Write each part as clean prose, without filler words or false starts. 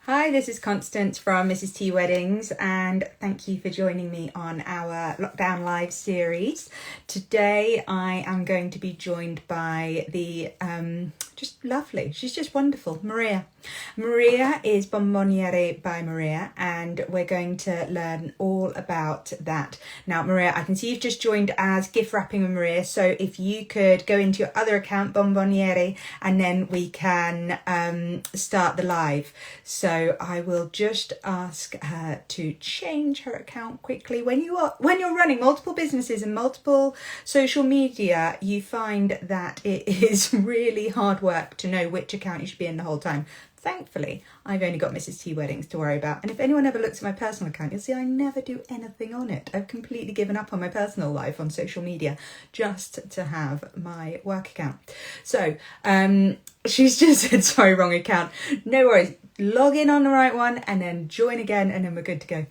Hi, this is Constance from Mrs. T Weddings, and thank you for joining me on our Lockdown Live series. Today, I am going to be joined by the just lovely, she's just wonderful, Maria. Maria is Bomboniere by Maria, and we're going to learn all about that. Now, Maria, I can see you've just joined as Gift Wrapping with Maria, so if you could go into your other account, Bomboniere, and then we can start the live. So I will just ask her to change her account quickly. When you're running multiple businesses and multiple social media, you find that it is really hard work to know which account you should be in the whole time. Thankfully, I've only got Mrs. T Weddings to worry about. And if anyone ever looks at my personal account, you'll see I never do anything on it. I've completely given up on my personal life on social media just to have my work account. So she's just said, sorry, wrong account. No worries. Log in on the right one and then join again, and then we're good to go.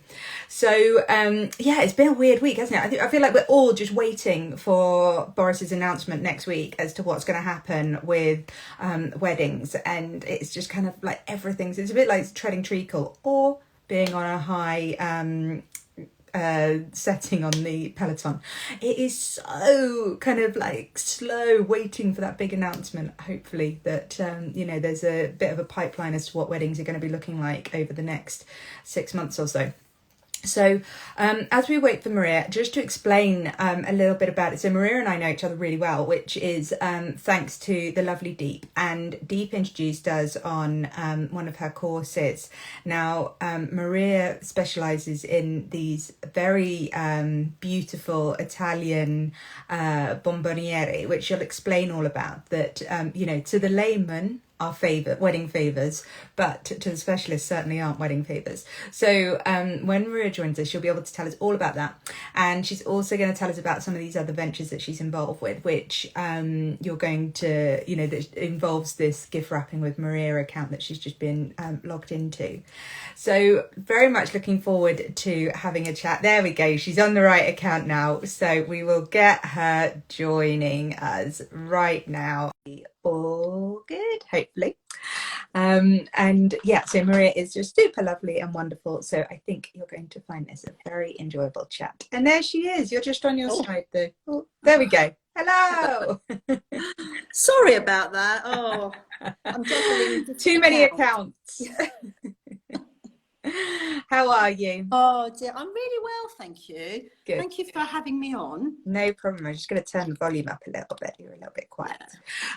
So yeah, it's been a weird week, hasn't it? I feel like we're all just waiting for Boris's announcement next week as to what's going to happen with weddings, and it's just kind of like it's a bit like treading treacle or being on a high setting on the peloton. It is so kind of like slow waiting for that big announcement. Hopefully that there's a bit of a pipeline as to what weddings are going to be looking like over the next 6 months or so. So as we wait for Maria, just to explain a little bit about it. So Maria and I know each other really well, which is thanks to the lovely Deep. And Deep introduced us on one of her courses. Now, Maria specialises in these very beautiful Italian bomboniere, which she'll explain all about. That, to the layman, are wedding favours, but to the specialists certainly aren't wedding favours. So when Maria joins us, she'll be able to tell us all about that, and she's also going to tell us about some of these other ventures that she's involved with, which you're going to, that involves this gift wrapping with Maria account that she's just been logged into. So very much looking forward to having a chat. There we go, she's on the right account now, so we will get her joining us right now. All good, hopefully. And yeah, so Maria is just super lovely and wonderful. So I think you're going to find this a very enjoyable chat. And there she is. You're just on your side though. Oh, there we go. Hello. Sorry about that. Oh, I'm juggling too many accounts. How are you? Oh dear, I'm really well, thank you. Good. Thank you for having me on. No problem. I'm just going to turn the volume up a little bit. You're a little bit quiet.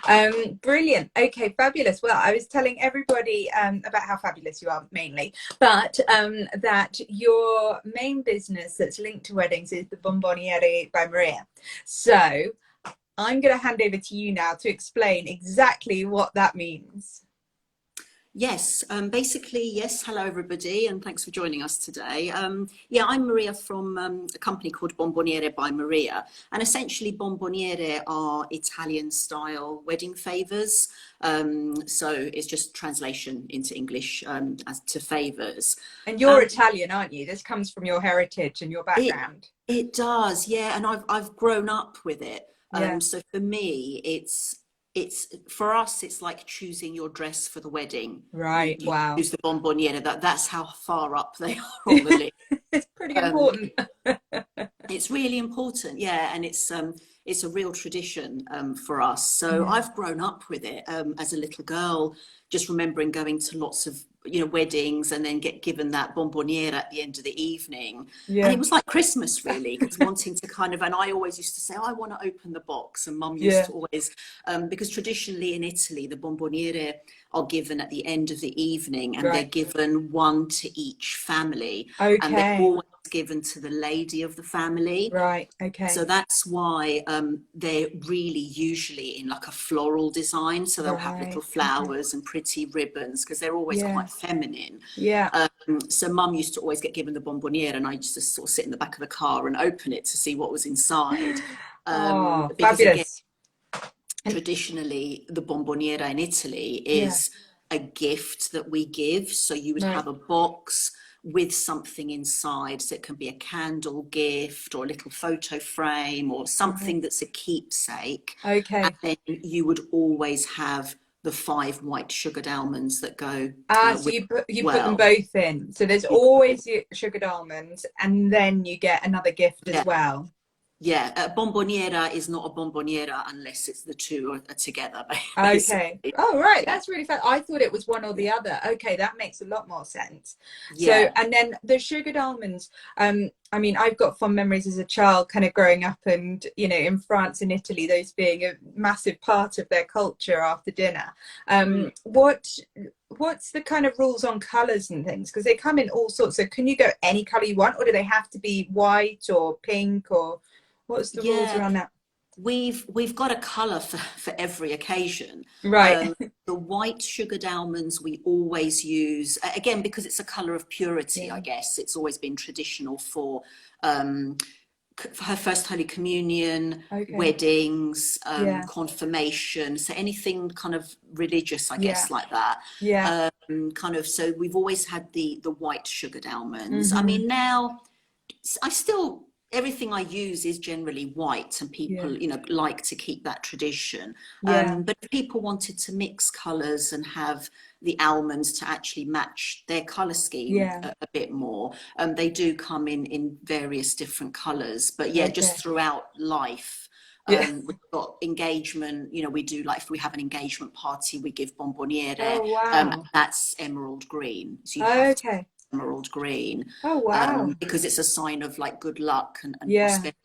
Yeah. Brilliant. Okay, fabulous. Well, I was telling everybody about how fabulous you are mainly, but that your main business that's linked to weddings is the Bomboniere by Maria. So I'm going to hand over to you now to explain exactly what that means. Yes, basically, yes. Hello, everybody, and thanks for joining us today. Yeah, I'm Maria from a company called Bomboniere by Maria, and essentially Bomboniere are Italian-style wedding favours. So it's just translation into English as to favours. And you're Italian, aren't you? This comes from your heritage and your background. It does, yeah, and I've grown up with it. Yeah. So for me, it's for us, it's like choosing your dress for the wedding. Right. You wow. choose the bomboniere. That's how far up they are on the list. It's pretty important. It's really important, yeah, and it's a real tradition for us. So yeah. I've grown up with it as a little girl, just remembering going to lots of weddings and then get given that bomboniere at the end of the evening. Yeah. And it was like Christmas really, because wanting to and I always used to say, oh, I want to open the box, and Mum used to always, because traditionally in Italy the bomboniere are given at the end of the evening, and they're given one to each family. Okay. And they're always given to the lady of the family. Right. Okay. So that's why they're really usually in like a floral design. So they'll have little flowers and pretty ribbons, because they're always quite feminine. Yeah. So Mum used to always get given the bomboniere, and I used to sort of sit in the back of the car and open it to see what was inside. Oh, because fabulous. Again, traditionally the bomboniere in Italy is a gift that we give. So you would have a box with something inside, so it can be a candle gift or a little photo frame or something that's a keepsake. Okay. And then you would always have the 5 white sugared almonds that go So with you put them well. both in. So there's always your sugared almonds, and then you get another gift as Yeah. well. Yeah, a bomboniera is not a bomboniera unless it's the two are together, Okay. basically. Oh, right. Yeah, That's really fun. I thought it was one or yeah, the other. Okay, that makes a lot more sense. So, yeah, and then the sugared almonds, I mean, I've got fond memories as a child kind of growing up and, in France and Italy, those being a massive part of their culture after dinner. mm, What's the kind of rules on colours and things? Because they come in all sorts. So can you go any colour you want, or do they have to be white or pink, or what's the rules yeah. around that? We've got a colour for every occasion. Right. The white sugared almonds we always use, again, because it's a colour of purity, Yeah. I guess. It's always been traditional um, for her first Holy Communion, Okay. weddings, Yeah. confirmation, so anything kind of religious, I Yeah. guess, like that. Yeah. Kind of, so we've always had the white sugared almonds. I Mm-hmm. mean, now I still, everything I use is generally white, and Yeah. people, like to keep that tradition. Yeah. But if people wanted to mix colours and have the almonds to actually match their colour scheme Yeah. a bit more, they do come in various different colours. But yeah, just Okay. throughout life. Yeah. We've got engagement, we do, like, if we have an engagement party, we give bomboniere, Oh, wow. that's emerald green. So you have to Okay. emerald green, Oh, wow. because it's a sign of like good luck and Yeah. prosperity.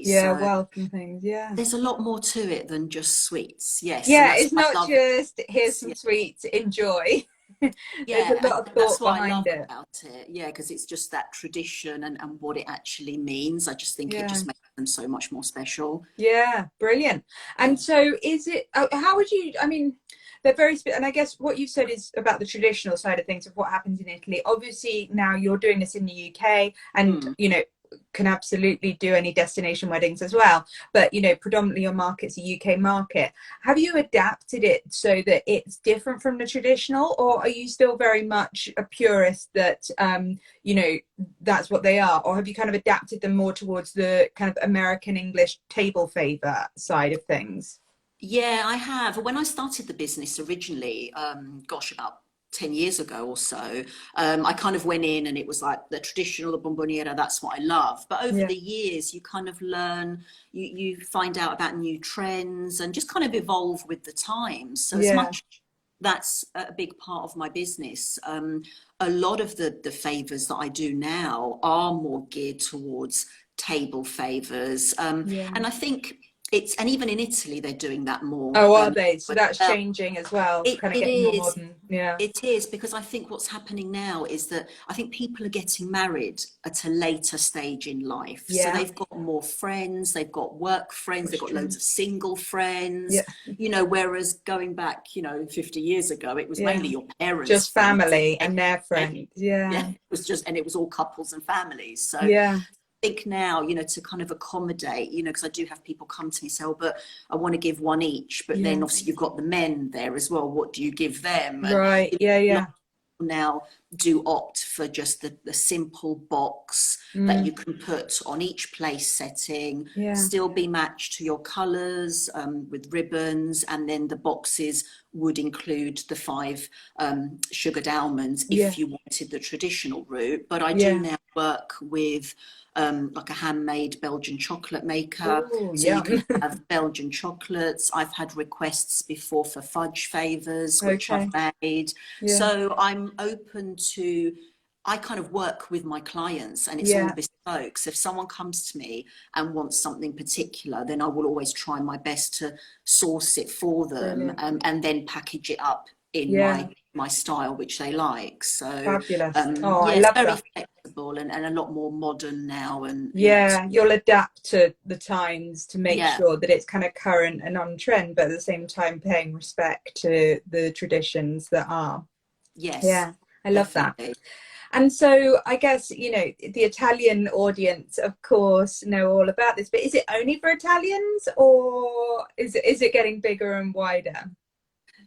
Yeah. So Wealth and things. Yeah. there's a lot more to it than just sweets. Yes, and Yeah. that's It's what I not love. just here's some Yeah, sweets, enjoy. There's yeah, a and lot of that's thought what I love behind it. about it. Yeah, because it's just that tradition and what it actually means. I just think it Yeah. just makes them so much more special. Yeah. Brilliant. And Yeah. so is it, how would you, I mean, they're very, and I guess what you've said is about the traditional side of things of what happens in Italy. Obviously, now you're doing this in the UK and, Mm. can absolutely do any destination weddings as well. But, predominantly your market's a UK market. Have you adapted it so that it's different from the traditional, or are you still very much a purist that, that's what they are? Or have you kind of adapted them more towards the kind of American English table favor side of things? Yeah, I have. When I started the business originally, gosh, about 10 years ago or so, I kind of went in and it was like the traditional, the bomboniera, that's what I love. But over Yeah. the years, you kind of learn, you find out about new trends and just kind of evolve with the times. So as Yeah. much that's a big part of my business. A lot of the favors that I do now are more geared towards table favors. Yeah. And I think and even in Italy, they're doing that more. Oh, are they? So that's Well, changing as well, kind of it getting more is. modern. Yeah. It is, because I think what's happening now is that I think people are getting married at a later stage in life. So Yeah. they've got more friends, they've got work friends, they've That's got true. loads of single friends, Yeah. whereas going back, 50 years ago, it was Yeah. mainly your parents' Just friends. family and their And friends. yeah, Yeah. it was just, and it was all couples and families. So Yeah. think now, to kind of accommodate, because I do have people come to me and say, oh, but I want to give one each. But then Yeah. obviously you've got the men there as well. What do you give them? And Right. Yeah. a lot Yeah. of people now do opt for just the simple box that Mm. you can put on each place setting, Yeah. still be matched to your colours, with ribbons, and then the boxes would include the 5 sugared almonds Yeah. if you wanted the traditional route. But I do Yeah. now work with like a handmade Belgian chocolate maker. Oh, So you can yum. have Belgian chocolates. I've had requests before for fudge favors, which I've Okay. made. Yeah. So I'm open to, I kind of work with my clients and it's all Yeah. bespoke. So if someone comes to me and wants something particular, then I will always try my best to source it for them, Brilliant. and then package it up in Yeah. my style, which they like. So Fabulous. Oh, I yeah, it's love very that. flexible and a lot more modern now. And Yeah, you'll adapt to the times to make yeah, sure that it's kind of current and on trend, but at the same time paying respect to the traditions that are. yes, Yeah, I love that. definitely. And so I guess, the Italian audience, of course, know all about this, but is it only for Italians, or is it getting bigger and wider?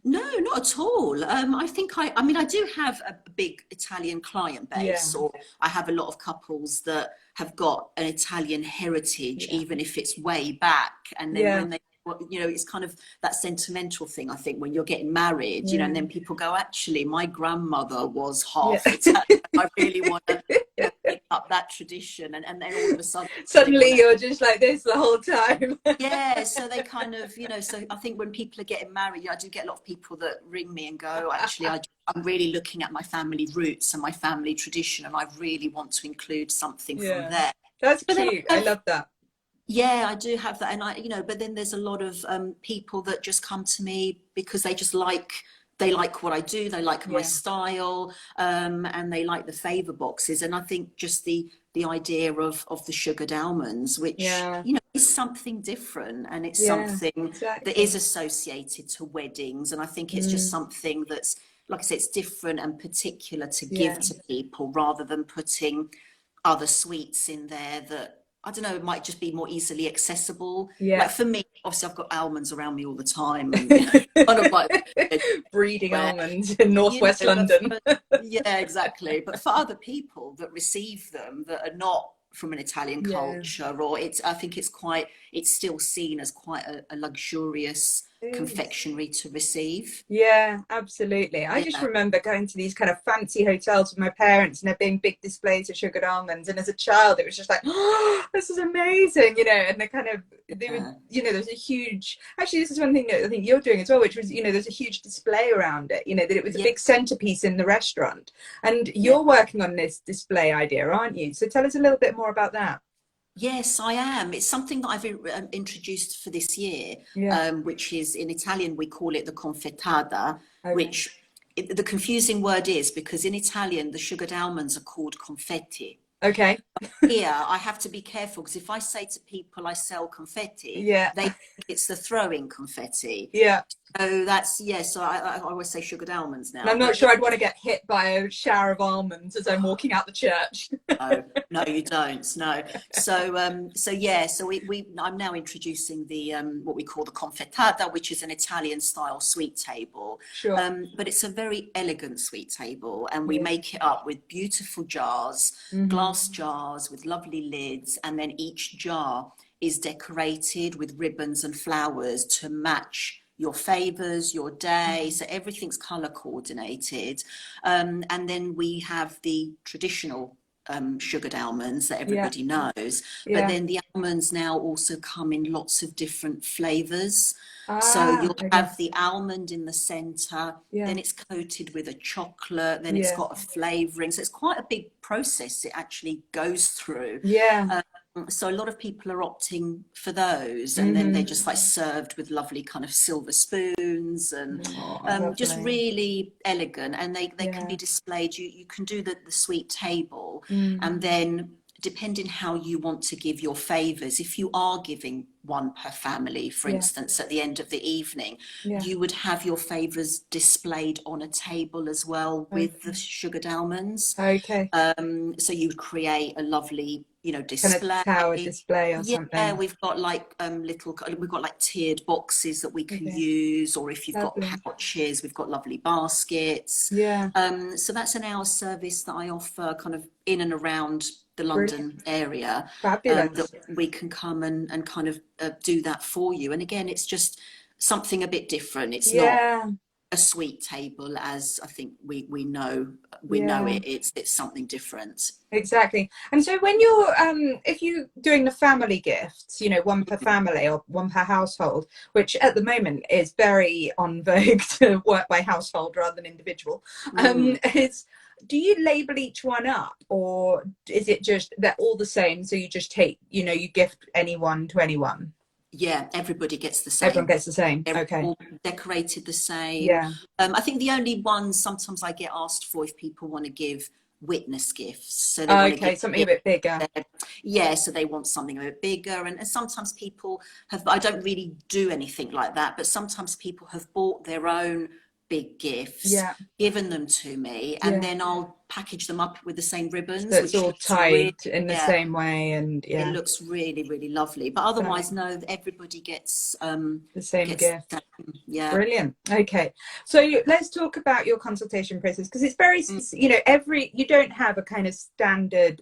No, not at all. I think I mean, I do have a big Italian client Yeah, base, or I have a lot of couples that have got an Italian heritage, yeah, even if it's way back. And then yeah, when they get well, you know, it's kind of that sentimental thing, I think, when you're getting married, you know, Yeah. and then people go, actually, my grandmother was Yeah. half Italian. I really want to, you know, pick up that tradition. And then all of a sudden they Suddenly want to, you're just like this the whole time. yeah, so they kind of, you know, so I think when people are getting married, I do get a lot of people that ring me and go, actually, I'm really looking at my family roots and my family tradition, and I really want to include something from Yeah, there. that's But then cute. I I have, love that. yeah, I do have that. And I, you know, but then there's a lot of people that just come to me because they like what I do, they like my Yeah. style, and they like the favor boxes. And I think just the idea of the sugared almonds, which, Yeah. you know, is something different, and it's Yeah, something that is exactly. associated to weddings. And I think it's just Mm, something that's, like I said, it's different and particular to give yeah. to people rather than putting other sweets in there that, I don't know, it might just be more easily accessible. Like Yeah. for me, obviously I've got almonds around me all the time, and you know, kind of like Breeding where, almonds in you northwest know, but London. for, yeah, exactly. But for other people that receive them that are not from an Italian Yeah. culture, or it's, I think it's quite, it's still seen as quite a luxurious It is. confectionery to receive. Yeah, absolutely. I just Yeah, remember going to these kind of fancy hotels with my parents and there being big displays of sugared almonds. And as a child, it was just like, oh, this is amazing, you know. And they kind of, they would, yeah, you know, there's a huge, actually, this is one thing that I think you're doing as well, which was, you know, there's a huge display around it, you know, that it was a yeah, big centerpiece in the restaurant. And yeah. you're working on this display idea, aren't you? So tell us a little bit more about that. Yes, I am. It's something that I've introduced for this year, Yeah. which is, in Italian we call it the confettada, Okay. which the confusing word is because in Italian the sugared almonds are called confetti. Okay. Here I have to be careful because if I say to people I sell confetti, Yeah. they think it's the throwing confetti. Yeah. So that's, yes, so I always say sugared almonds And now, I'm not but sure I'd want to get hit by a shower of almonds as I'm walking out the church. no, no, you don't. No. So, so yeah, so I'm now introducing the what we call the confettata, which is an Italian style sweet table. Sure. But it's a very elegant sweet table, and we Yeah. make it up with beautiful jars, Mm-hmm. glass jars with lovely lids, and then each jar is decorated with ribbons and flowers to match your favors, your day. So everything's color coordinated. And then we have the traditional sugared almonds that Yeah. everybody knows, but Yeah. then the almonds now also come in lots of different flavors. So Ah, you'll okay. have the almond in the center, Yeah. then it's coated with a chocolate, then it's Yeah. got a flavoring. So it's quite a big process it actually goes through. Yeah. So a lot of people are opting for those, and then they're Mm-hmm. just like served with lovely kind of silver spoons, and Oh, just lovely. really elegant. And they can Yeah. be displayed. You can do the sweet table, Mm. and then depending how you want to give your favors, if you are giving one per family, for Yeah. instance, at the end of the evening, Yeah. you would have your favors displayed on a table as well with the Okay. sugared almonds. Okay. So you would create a lovely, you know, Kind of display. tower display or Yeah, something. we've got like we've got like tiered boxes that we can Okay. use, or if you've got Lovely. pouches, we've got lovely baskets. Yeah. So that's an hour service that I offer kind of in and around the Brilliant. London area, that Fabulous. we can come and kind of do that for you. And again, it's just something a bit different. It's not Yeah. a sweet table as I think we know Yeah. it. It's something different. Exactly. And so when you're if you're doing the family gifts, you know, one per family or one per household, which at the moment is very on vogue to work by household rather than individual, Mm. is do you label each one up, or is it just they're all the same, so you just take, you know, you gift anyone to anyone? Yeah, everybody gets the Everyone same. gets the same. They're Okay. all decorated the same. Yeah. I think the only ones sometimes I get asked for if people want to give witness gifts. So they want to Okay, give, something a bit bigger. yeah, so they want something a bit bigger. And sometimes people have, I don't really do anything like that, but sometimes people have bought their own big gifts, Yeah. given them to me, and Yeah. then I'll package them up with the same So ribbons, it's which all looks really, tied in the yeah, same way, and it yeah, looks really, really lovely. But that, otherwise, no, everybody the same gets gift. that. Yeah. Brilliant. Okay, so let's talk about your consultation process, because it's very, Mm, you know, every, you don't have a kind of standard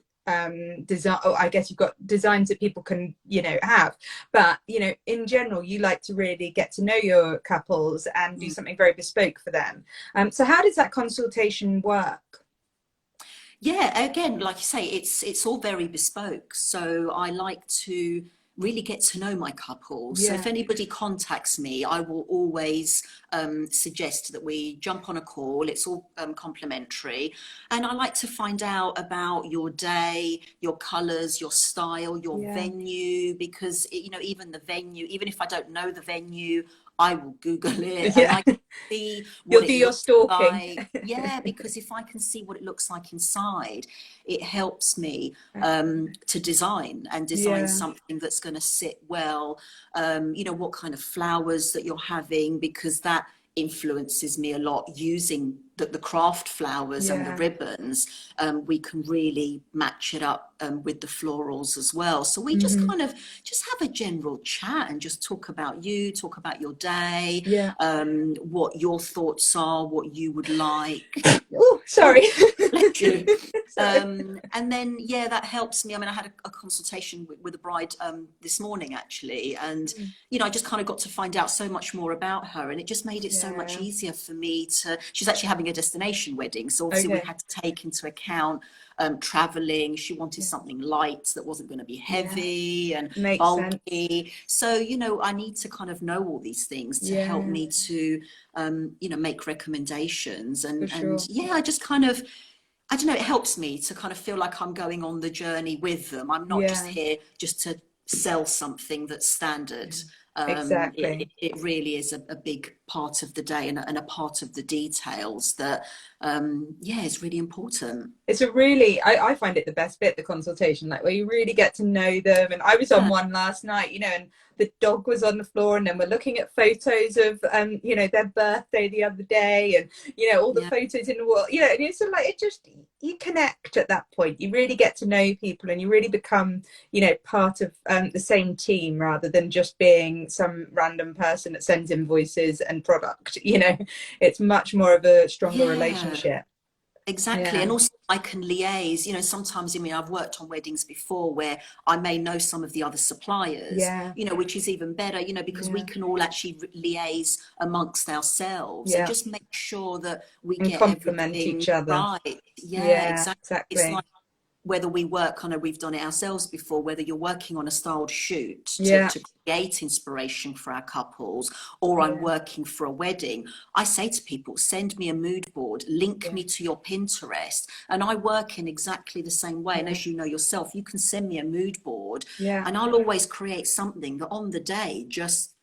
design, oh, I guess you've got designs that people can, you know, have, but you know, in general you like to really get to know your couples and do something very bespoke for them. So how does that consultation work? Yeah, again, like you say, it's all very bespoke. So I like to really get to know my couple. So if Yeah, anybody contacts me, I will always suggest that we jump on a call. It's all complimentary, and I like to find out about your day, your colours, your style, your yeah, venue, because you know, even the venue, even if I don't know the venue, I will Google it and yeah. I can see You'll what do it your looks stalking. like. Yeah, because if I can see what it looks like inside, it helps me to design Yeah, something that's going to sit well. You know, what kind of flowers that you're having, because that influences me a lot. Using the craft flowers and the yeah, ribbons, we can really match it up with the florals as well. So we just hmm, kind of just have a general chat and just talk about you, talk about your day, yeah. what your thoughts are, what you would like. Oh, Oh, sorry. bless you. Sorry. And then, yeah, that helps me. I mean, I had a consultation with a bride this morning, actually. And, Mm, you know, I just kind of got to find out so much more about her. And it just made it so much yeah, easier for me to. She's actually having a destination wedding. So obviously we okay, had to take into account traveling. She wanted yeah, something light that wasn't going to be yeah, heavy and makes sense. bulky. So, you know, I need to kind of know all these things to help Yeah, me to, you know, make recommendations. for And sure. yeah, I just kind of, I don't know, it helps me to kind of feel like I'm going on the journey with them. I'm not just Yeah, here just to sell something that's standard. exactly. It really is a big part of the day and a part of the details that, yeah, is really important. It's a really, I find it the best bit, the consultation, like where you really get to know them. And I was on Yeah, one last night, you know, and the dog was on the floor, and then we're looking at photos of you know, their birthday the other day, and you know, all the yeah, photos in the wall, you know, and it's sort of like, it just, you connect at that point. You really get to know people, and you really become, you know, part of the same team, rather than just being some random person that sends invoices and product, you know. It's much more of a stronger yeah. relationship. Exactly. Yeah, And also I can liaise, you know, sometimes, I mean, I've worked on weddings before where I may know some of the other suppliers, yeah, you know, which is even better, you know, because we yeah, can all actually liaise amongst ourselves and yeah, just make sure that we and get complement each everything other. right. Yeah, Yeah, exactly. It's like exactly. whether we work on we've done it ourselves before, whether you're working on a styled shoot Yeah, to create inspiration for our couples, or I'm yeah, working for a wedding, I say to people, send me a mood board, link yeah, me to your Pinterest. And I work in exactly the same way. And yeah, as you know yourself, you can send me a mood board yeah, and I'll always create something that on the day just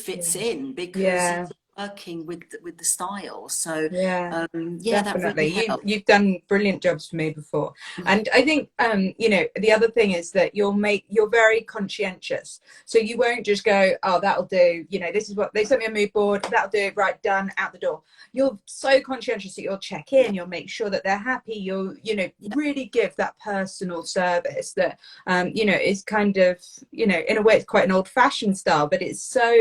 fits yeah, in because yeah. it's working with the style. So Yeah, yeah, that definitely. really You've done brilliant jobs for me before. helps. And I think you know, the other thing is that you're very conscientious. So you won't just go, oh, that'll do, you know, this is what they sent me a mood board, that'll do, right, done, out the door. You're so conscientious that you'll check Yeah, in, you'll make sure that they're happy, you'll, you know, yeah, really give that personal service that you know, is kind of, you know, in a way it's quite an old-fashioned style, but it's so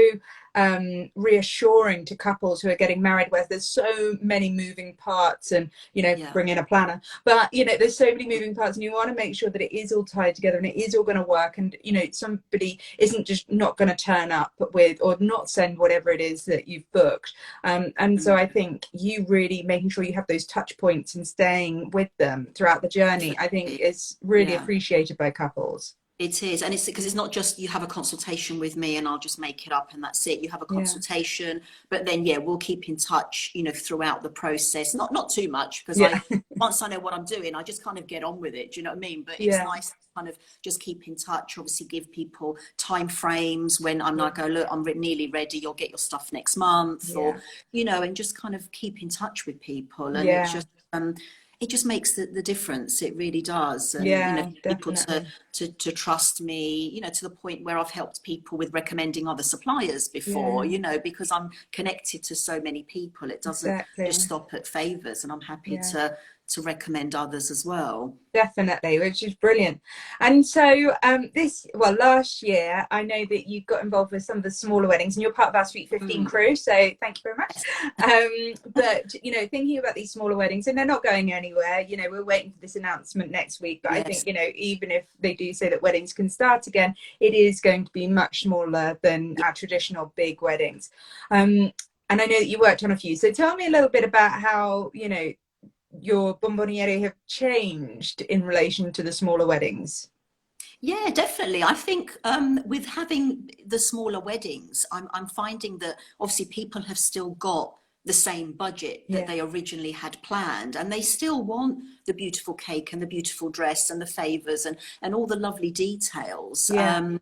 reassuring to couples who are getting married, where there's so many moving parts, and you know, yeah. bring in a planner, but you know, there's so many moving parts, and you want to make sure that it is all tied together and it is all going to work, and you know, somebody isn't just not going to turn up with or not send whatever it is that you've booked. And so Mm, I think you really making sure you have those touch points and staying with them throughout the journey, I think definitely. is really Yeah. appreciated by couples. It is, and it's because it's not just you have a consultation with me and I'll just make it up and that's it. You have a Yeah, consultation, but then yeah, we'll keep in touch, you know, throughout the process. Not too much because yeah, I once I know what I'm doing, I just kind of get on with it. Do you know what I mean? But it's yeah, nice to kind of just keep in touch. Obviously, give people time frames when I'm yeah, like, oh look, I'm nearly ready. You'll get your stuff next month, or yeah, you know, and just kind of keep in touch with people. And yeah, it just makes the difference. It really does. And you know, yeah, people definitely. to trust me, you know, to the point where I've helped people with recommending other suppliers before, Yeah, you know, because I'm connected to so many people. It doesn't just exactly. stop at favors, and I'm happy Yeah, to recommend others as well. definitely, which is brilliant. And so, well, last year, I know that you got involved with some of the smaller weddings, and you're part of our Sweet 15 Mm, crew. So, thank you very much. But, you know, thinking about these smaller weddings, and they're not going anywhere. You know, we're waiting for this announcement next week, but I Yes. think, you know, even if they do say that weddings can start again, it is going to be much smaller than our traditional big weddings. And I know that you worked on a few, so tell me a little bit about how, you know, your Bomboniere have changed in relation to the smaller weddings. Yeah, definitely. I think with having the smaller weddings, I'm finding that obviously people have still got the same budget that Yeah, they originally had planned, and they still want the beautiful cake and the beautiful dress and the favors and all the lovely details. yeah,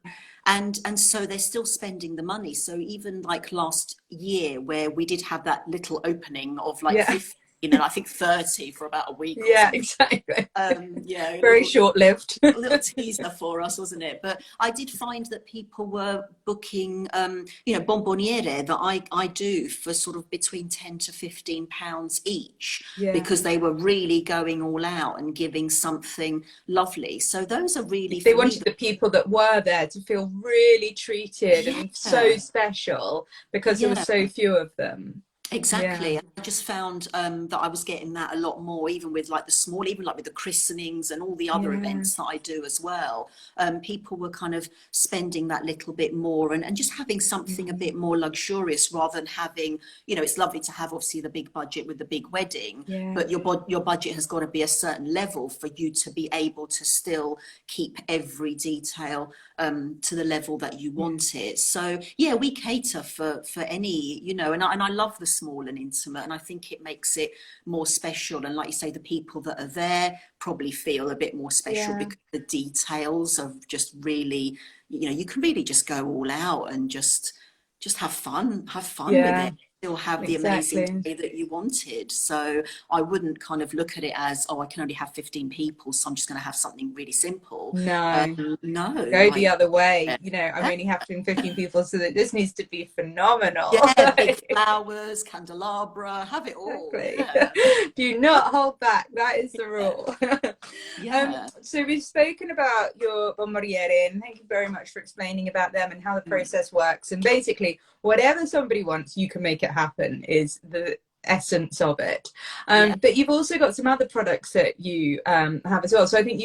And so they're still spending the money. So even like last year, where we did have that little opening of like yeah, 50, and I think 30 for about a week or yeah, something. exactly. Yeah, a Very little short-lived. little teaser for us, wasn't it? But I did find that people were booking, bomboniere that I do for sort of between £10 to £15 each, Yeah. because they were really going all out and giving something lovely. So those are really, They for me, wanted the people that were there to feel really treated and so yeah, special because there were yeah. so few of them. Yeah, Exactly. I just found that I was getting that a lot more, even with like the small, even like with the christenings and all the other yeah, events that I do as well. People were kind of spending that little bit more and just having something a bit more luxurious rather than having, it's lovely to have obviously the big budget with the big wedding, yeah, but your budget has got to be a certain level for you to be able to still keep every detail to the level that you yeah, want it. So yeah, we cater for any, and I love the small and intimate, and I think it makes it more special. And like you say, the people that are there probably feel a bit more special yeah, because the details of just really, you can really just go all out and just have fun with yeah, it, still have the amazing exactly. day that you wanted. So I wouldn't kind of look at it as, oh, I can only have 15 people, so I'm just going to have something really simple. No, No, go the like, other way. yeah, You know, I'm only having 15 people, so that this needs to be phenomenal. yeah, big flowers, candelabra, have it all. Exactly. Yeah, Do not hold back. That is the rule. yeah. So we've spoken about your bomboniere, and thank you very much for explaining about them and how the Mm, process works. And basically, whatever somebody wants, you can make it happen is the essence of it. yeah. But you've also got some other products that you have as well. So I think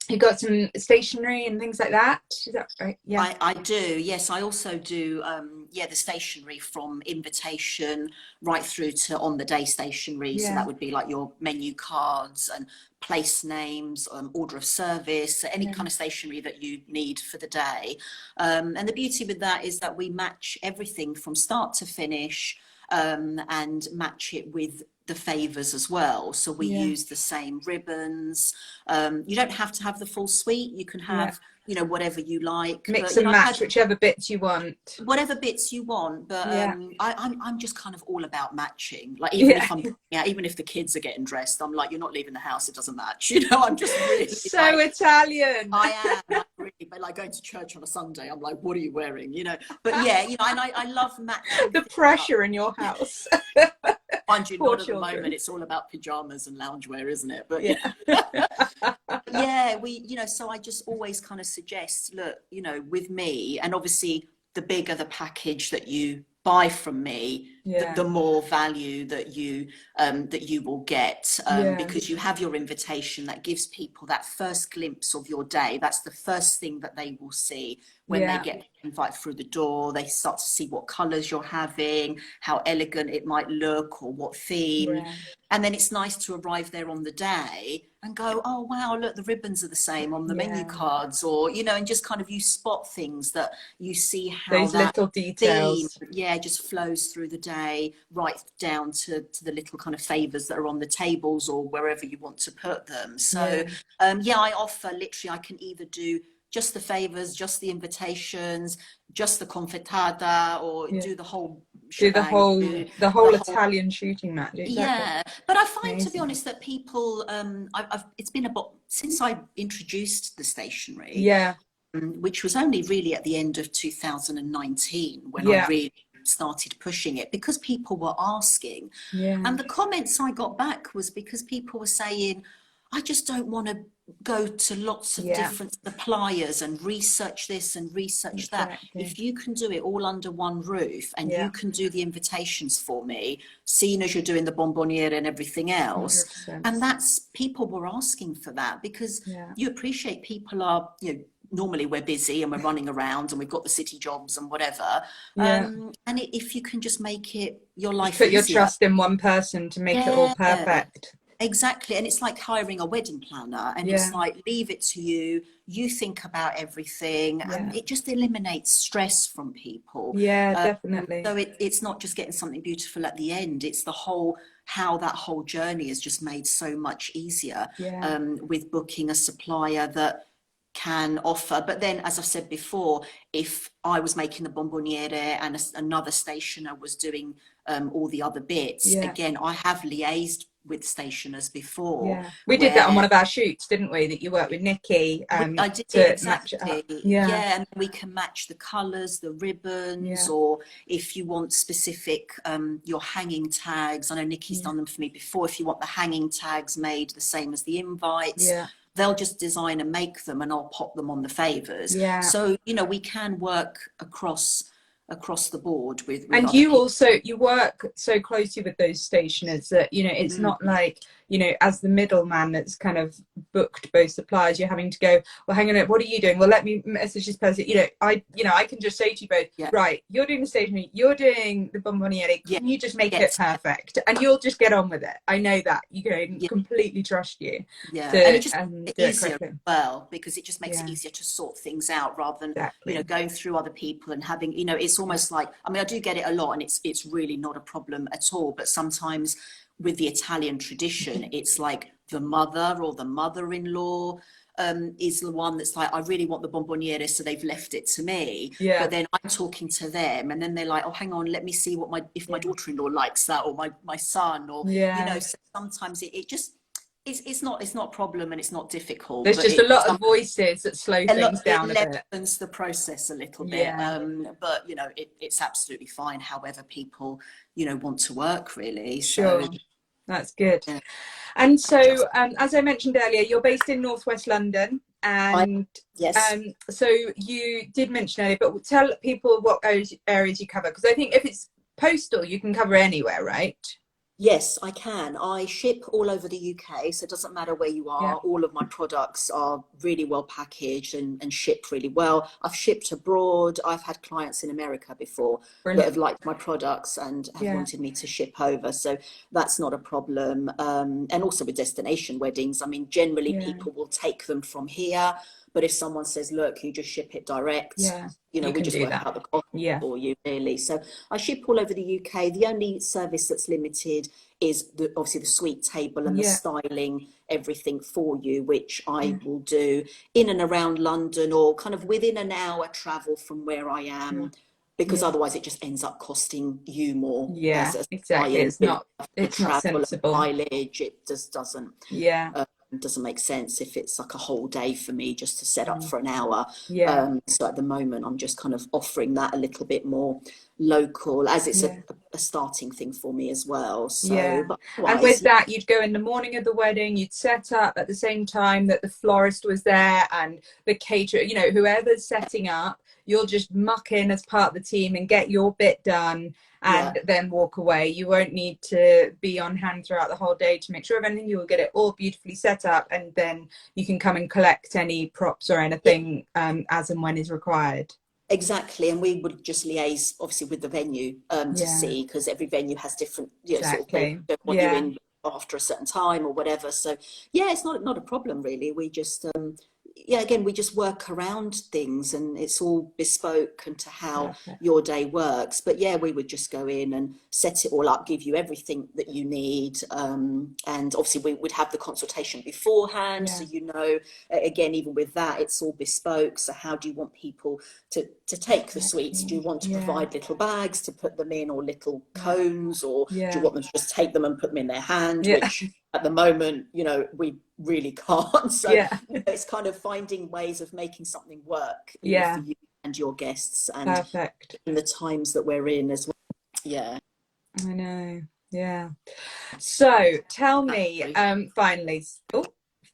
you've got some stationery and things like that. Is that right? Yeah. I do, yes. I also do, the stationery from invitation right through to on the day stationery. So Yeah. that would be like your menu cards and place names, order of service, any Yeah. kind of stationery that you need for the day. And the beauty with that is that we match everything from start to finish, and match it with the favours as well. So we Yeah. use the same ribbons. You don't have to have the full suite. You can Yeah. have, whatever you like. But Mix and I've match had whichever bits you want. whatever bits you want. But Yeah. I'm just kind of all about matching. Like even Yeah. if I'm yeah, even if the kids are getting dressed, I'm like, you're not leaving the house. It doesn't match. I'm just really So like. Italian. I am like, really, but like going to church on a Sunday, I'm like, what are you wearing? But yeah, and I love matching The things up. pressure in your house. Mind you, Poor not at the moment. children. It's all about pajamas and loungewear, isn't it? But Yeah. yeah, so I just always kind of suggest, look, with me, and obviously the bigger the package that you buy from me, Yeah. the more value that you will get, Yeah. because you have your invitation that gives people that first glimpse of your day. That's the first thing that they will see when they Yeah. get invited through the door. They start to see what colours you're having, how elegant it might look, or what theme. Yeah. And then it's nice to arrive there on the day and go, oh, wow, look, the ribbons are the same on the menu Yeah. cards, or, and just kind of you spot things that you see how Those that little theme, details. yeah, just flows through the day, right down to the little kind of favours that are on the tables or wherever you want to put them. So, Yeah. I offer literally, I can either do just the favours, just the invitations, just the confetada, or Yeah. do the whole Do the shebang, whole do the the whole whole. Italian shooting match. Exactly. Yeah, but I find, to be Amazing. honest, that people, it's been about since I introduced the stationery, Yeah. which was only really at the end of 2019 when I Yeah. really started pushing it, because people were asking. Yeah. And the comments I got back was because people were saying, I just don't want to go to lots of Yeah, different suppliers and research this and research that. exactly. If you can do it all under one roof and Yeah, you can do the invitations for me, seeing as you're doing the Bomboniere and everything else, 100%. and that's, people were asking for that because Yeah, you appreciate people are, you know, normally we're busy and we're running around and we've got the city jobs and whatever. yeah. And if you can just make it your Just life put your easier. trust in one person to make it all Yeah, perfect. exactly. And it's like hiring a wedding planner, and it's Yeah, like, leave it to you. You think about everything, and yeah, it just eliminates stress from people. yeah, Um, definitely. so it's not just getting something beautiful at the end, it's the whole, how that whole journey is just made so much easier Yeah, with booking a supplier that can offer. But then, as I've said before, if I was making the Bomboniere and another stationer was doing all the other bits, yeah. again, I have liaised with stationers before Yeah, we did that on one where of our shoots, didn't we? That you worked with Nikki I did to match it up. exactly, Yeah, yeah, and we can match the colours, the ribbons, yeah, or if you want specific your hanging tags. I know Nikki's yeah, done them for me before. If you want the hanging tags made the same as the invites, yeah, they'll just design and make them, and I'll pop them on the favours. yeah. So you know, we can work across the board with And other you people. also, you work so closely with those stationers that, you know, it's not Mm, like, you know, as the middleman that's kind of booked both suppliers, you're having to go, well, hang on a minute, what are you doing? Well, let me message this person. You know, I can just say to you both, yeah, right, you're doing the stationery, you're doing the Bomboniere, yeah, can you just make it yes, perfect? And you'll just get on with it. I know that. You can yeah. completely trust you Yeah, and to it just makes do it it easier as correctly. well, because it just makes it Yeah, easier to sort things out rather than, you know, exactly. going through other people and having, you know, it's Yeah, almost like, I mean, I do get it a lot and it's really not a problem at all, but sometimes with the Italian tradition, it's like the mother or the mother-in-law is the one that's like, I really want the Bomboniere, so they've left it to me. yeah, But then I'm talking to them, and then they're like, oh, hang on, let me see what my, if my yeah, daughter-in-law likes that, or my son, or you yeah. know. So sometimes it just, it's not a problem and it's not difficult, There's but just a it lot of voices that slow a lot, things it down a bit. lessens the process a little bit. Yeah, But you know, it's absolutely fine however people, you know, want to work really. So sure. That's good. yeah, And just so, as I mentioned earlier, you're based in Northwest London, I and yes. so you did mention earlier, but tell people what areas you cover, because I think if it's postal, you can cover anywhere, right? Yes, I can. I ship all over the UK, so it doesn't matter where you Yeah, are. All of my products are really well packaged and shipped really well. I've shipped abroad. I've had clients in America before that have brilliant. liked my products and have Yeah, wanted me to ship over, so that's not a problem. And also with destination weddings, I mean, generally yeah, people will take them from here, but if someone says, "Look, you just ship it direct," yeah. you know, You we can just do work that. out the cost Yeah, for you, really. So I ship all over the UK. The only service that's limited is obviously the suite table and the yeah, styling everything for you, which I yeah, will do in and around London or kind of within an hour travel from where I sure. am, because Yeah, otherwise it just ends up costing you more yeah. as a Exactly. client. You have to It's not travel and sensible. mileage. It just Yeah, doesn't make sense if it's like a whole day for me just to set up mm, for an hour. yeah, So at the moment, I'm just kind of offering that a little bit more local, as it's yeah. a starting thing for me as well. So, Yeah. but And with otherwise, that, you'd go in the morning of the wedding, you'd set up at the same time that the florist was there and the caterer, you know, whoever's setting up, you'll just muck in as part of the team and get your bit done yeah, and then walk away. You won't need to be on hand throughout the whole day to make sure of anything. You will get it all beautifully set up and then you can come and collect any props or yeah, anything as and when is required. exactly. And we would just liaise obviously with the venue to Yeah, see, because every venue has different, you know, sort of, they exactly. don't want you Yeah, in after a certain time or whatever. So yeah, it's not a problem really. We just yeah, again, we just work around things and it's all bespoke and to how perfect. your day works. But yeah, we would just go in and set it all up, give you everything that you need. And obviously we would have the consultation beforehand. So, Yeah, you know, again, even with that, it's all bespoke. So how do you want people to take the sweets? Do you exactly. want to Yeah, provide little bags to put them in or little yeah. cones, or do you Yeah, want them to just take them and put them in their hand, yeah, which at the moment, you know, we really can't. So yeah, you know, it's kind of finding ways of making something work, you know, for yeah, you and your guests, and perfect. in the times that we're in as well. Yeah, I know. Yeah. So tell me, absolutely. finally, oh,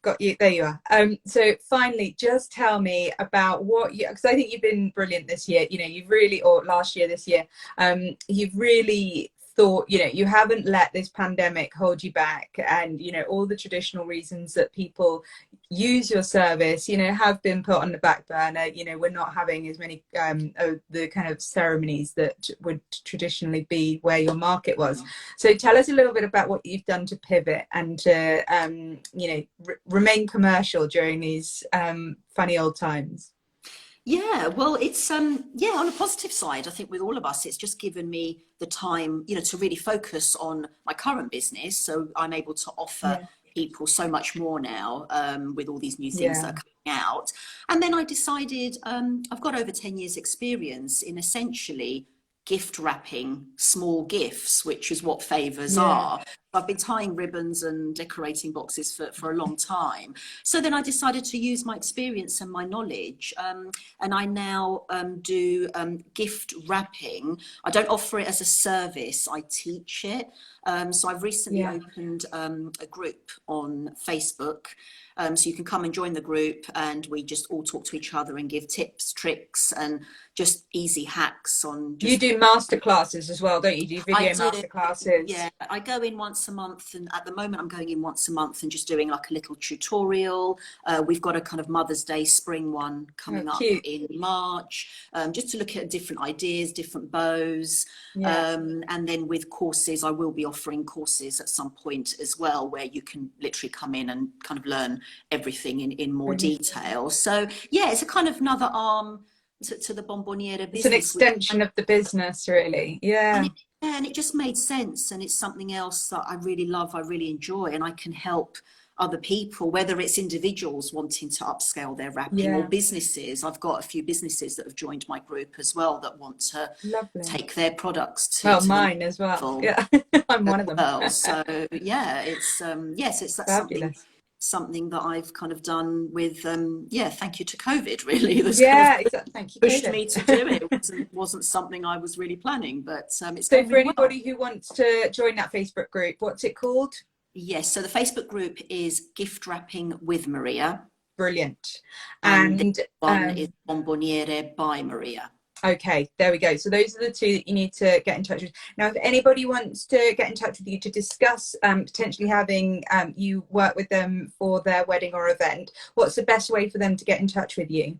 got you. There you are. So finally, just tell me about what you, because I think you've been brilliant this year. You know, you've really, or last year, this year, you've really thought, you know, you haven't let this pandemic hold you back, and you know, all the traditional reasons that people use your service, you know, have been put on the back burner. You know, we're not having as many of the kind of ceremonies that would traditionally be where your market was. So tell us a little bit about what you've done to pivot and to you know, remain commercial during these funny old times. Yeah, well, it's yeah, on a positive side, I think with all of us, it's just given me the time, you know, to really focus on my current business. So I'm able to offer Yeah, people so much more now, with all these new things yeah, that are coming out. And then I decided, I've got over 10 years experience in essentially gift wrapping small gifts, which is what favours yeah. are. I've been tying ribbons and decorating boxes for a long time. So then I decided to use my experience and my knowledge, and I now do gift wrapping. I don't offer it as a service, I teach it. So I've recently Yeah. opened a group on Facebook. So you can come and join the group, and we just all talk to each other and give tips, tricks, and just easy hacks on You just. do master classes as well, don't you? Do I video do, master classes? yeah. I go in once a month, and at the moment I'm going in once a month and just doing like a little tutorial. We've got a kind of Mother's Day spring one Oh, coming up cute. in March, just to look at different ideas, different bows. Yeah. And then with courses, I will be offering courses at some point as well, where you can literally come in and kind of learn everything in more Brilliant. detail. So yeah, it's a kind of another arm to the Bomboniere It's an business, which, extension of the business, really. and Yeah. it, yeah, and it just made sense, and it's something else that I really love, I really enjoy, and I can help other people, whether it's individuals wanting to upscale their wrapping or Yeah. businesses. I've got a few businesses that have joined my group as well that want to Lovely. take their products Well, to the next mine as well. level Yeah. I'm as one of them. well. So yeah, it's yes, it's that's Fabulous. something that I've kind of done with yeah, thank you to COVID, really. That's kind of Yeah, exactly. Thank you, pushed me to do COVID. it. Wasn't something I was really planning, but it's So going for really well. anybody who wants to join that Facebook group, what's it called? Yes, so the Facebook group is Gift Wrapping with Maria, Brilliant. and this And one is Bomboniere by Maria. okay, there we go. So those are the two that you need to get in touch with. Now, if anybody wants to get in touch with you to discuss potentially having you work with them for their wedding or event, what's the best way for them to get in touch with you?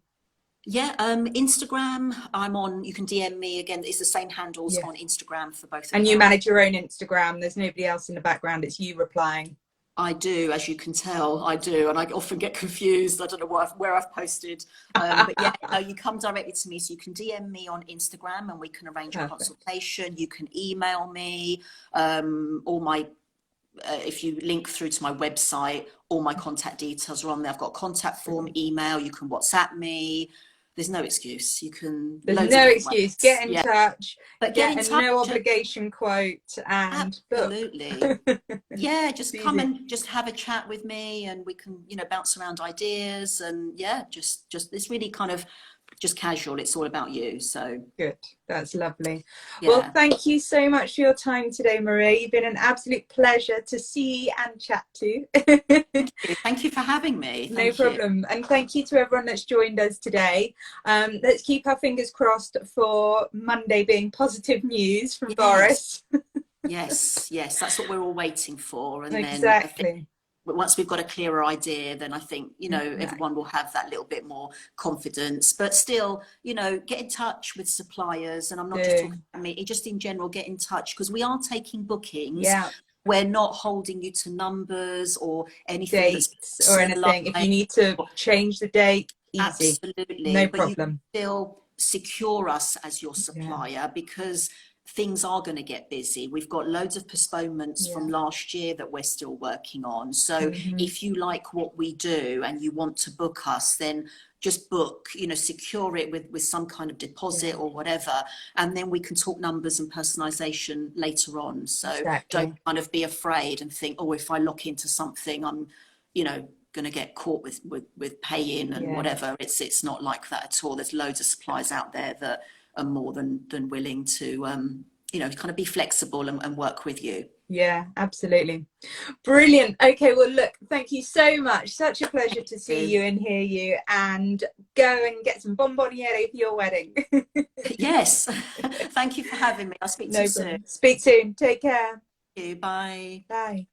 Yeah, Instagram, I'm on, you can DM me again. It's the same handles Yeah. on Instagram for both And you accounts. manage your own Instagram. There's nobody else in the background. It's you replying. I do, as you can tell, I do, and I often get confused. I don't know where I've posted, but yeah, no, you come directly to me, so you can DM me on Instagram, and we can arrange a Perfect. consultation. You can email me, all my. If you link through to my website, all my contact details are on there. I've got a contact form, email. You can WhatsApp me. There's no excuse. You can There's loads of no different excuse. ways. Get in Yeah, touch, but get in get a touch. no obligation quote, and book. Absolutely. Yeah, just It's come easy. and just have a chat with me, and we can, you know, bounce around ideas, and yeah, just it's really kind of just casual. It's all about you. So Good. That's lovely. Well, yeah. thank you so much for your time today, Maria. You've been an absolute pleasure to see and chat to. Thank you for having me. No Thank you. problem. And thank you to everyone that's joined us today. Let's keep our fingers crossed for Monday being positive news from Yes, Boris. yes, yes. That's what we're all waiting for. And then I think Exactly. once we've got a clearer idea, then I think, you know, Exactly. everyone will have that little bit more confidence. But still, you know, get in touch with suppliers. And I'm not just talking about me, just in general, get in touch, because we are taking bookings. Yeah. We're not holding you to numbers or anything that's Dates or personalised. anything. If you need to change the date, easy. Absolutely. No But you problem. still secure us as your Yeah. supplier, because things are going to get busy. We've got loads of postponements Yeah. from last year that we're still working on. So Mm-hmm. if you like what we do and you want to book us, then just book, you know, secure it with some kind of deposit Yeah. or whatever. And then we can talk numbers and personalization later on. So don't Exactly. kind of be afraid and think, oh, if I lock into something, I'm, you know, going to get caught with pay-in and Yeah. whatever. It's not like that at all. There's loads of suppliers out there that are more than willing to, you know, kind of be flexible and work with you. Yeah, absolutely. Brilliant. Okay, well, look, thank you so much. Such a pleasure to see you. you and hear you, and go and get some Bomboniere for your wedding. Yes. Thank you for having me. I'll speak to you No soon. problem. Speak soon. Take care. Thank you. Bye. Bye.